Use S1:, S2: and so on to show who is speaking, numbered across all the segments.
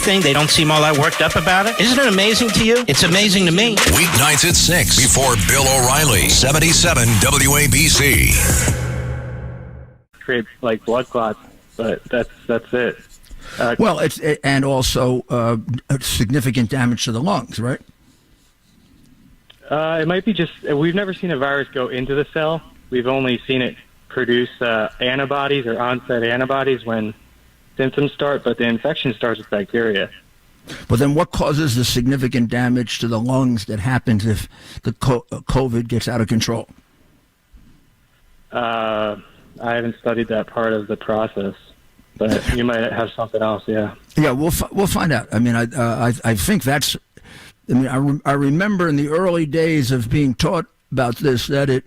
S1: thing. They don't seem all that worked up about it. Isn't it amazing to you? It's amazing to me.
S2: Weeknights at 6 before Bill O'Reilly, 77 WABC.
S3: Create like blood clots, but that's it.
S4: And also significant damage to the lungs, right?
S3: It might be just we've never seen a virus go into the cell. We've only seen it produce antibodies or onset antibodies when symptoms start, but the infection starts with bacteria.
S4: Well, then what causes the significant damage to the lungs that happens if the COVID gets out of control?
S3: I haven't studied that part of the process, but you might have something else, yeah.
S4: Yeah, we'll find out. I mean, I think that's... I mean, I remember in the early days of being taught about this that it,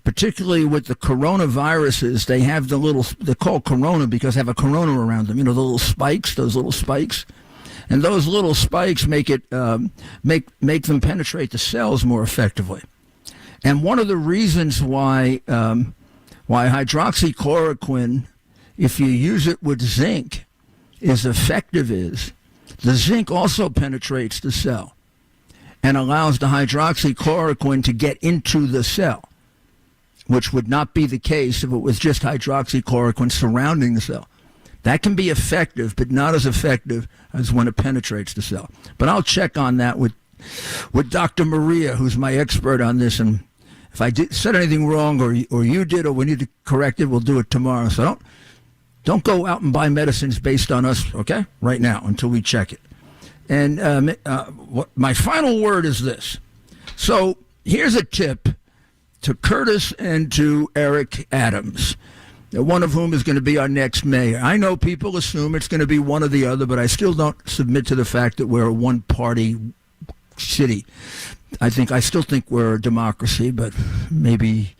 S4: particularly with the coronaviruses, they have they're called corona because they have a corona around them. You know, the little spikes, those little spikes. And those little spikes make it make them penetrate the cells more effectively. And one of the reasons why hydroxychloroquine, if you use it with zinc, is effective is the zinc also penetrates the cell and allows the hydroxychloroquine to get into the cell, which would not be the case if it was just hydroxychloroquine surrounding the cell. That can be effective, but not as effective as when it penetrates the cell. But I'll check on that with Dr. Maria, who's my expert on this. And if I said anything wrong or you did or we need to correct it, we'll do it tomorrow. So don't go out and buy medicines based on us, okay, right now until we check it. And my final word is this. So here's a tip to Curtis and to Eric Adams, one of whom is going to be our next mayor. I know people assume it's going to be one or the other, but I still don't submit to the fact that we're a one-party city. I still think we're a democracy, but maybe,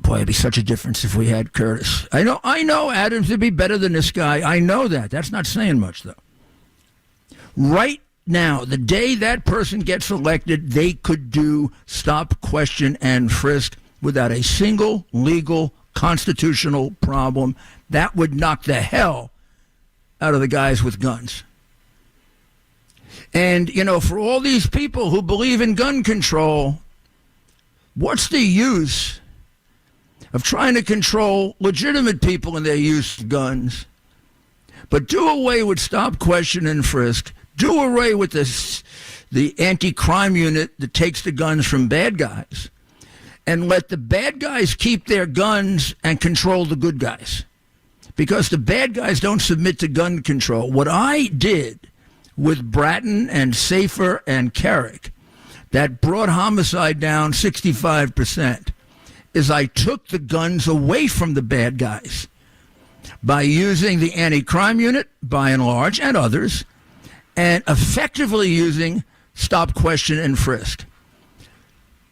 S4: boy, it'd be such a difference if we had Curtis. I know Adams would be better than this guy. I know that. That's not saying much, though. Right now, the day that person gets elected, they could do stop, question, and frisk without a single legal constitutional problem. That would knock the hell out of the guys with guns. And, you know, for all these people who believe in gun control, what's the use of trying to control legitimate people in their use of guns? But do away with stop, question, and frisk. Do away with the anti-crime unit that takes the guns from bad guys, and let the bad guys keep their guns and control the good guys, because the bad guys don't submit to gun control. What I did with Bratton and Safer and Carrick that brought homicide down 65% is I took the guns away from the bad guys by using the anti-crime unit, by and large, and others, and effectively using stop, question, and frisk.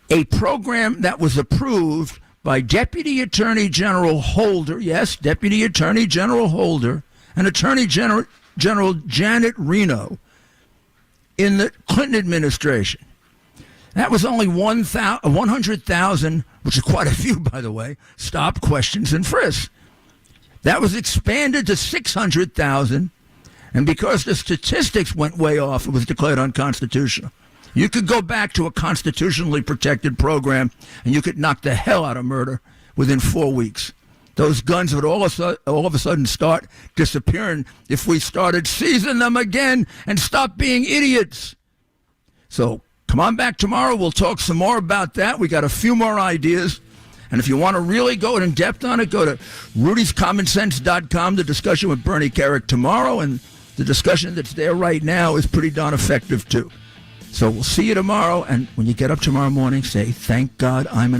S4: A program that was approved by Deputy Attorney General Holder, yes, Deputy Attorney General Holder, and Attorney General Janet Reno in the Clinton administration. That was only 100,000, which is quite a few, by the way, stop, questions, and frisks. That was expanded to 600,000. And because the statistics went way off, it was declared unconstitutional. You could go back to a constitutionally protected program, and you could knock the hell out of murder within 4 weeks. Those guns would all of a sudden start disappearing if we started seizing them again and stop being idiots. So come on back tomorrow. We'll talk some more about that. We got a few more ideas. And if you want to really go in depth on it, go to rudyscommonsense.com. The discussion with Bernie Carrick tomorrow, and the discussion that's there right now is pretty darn effective, too. So we'll see you tomorrow, and when you get up tomorrow morning, say, thank God I'm an American.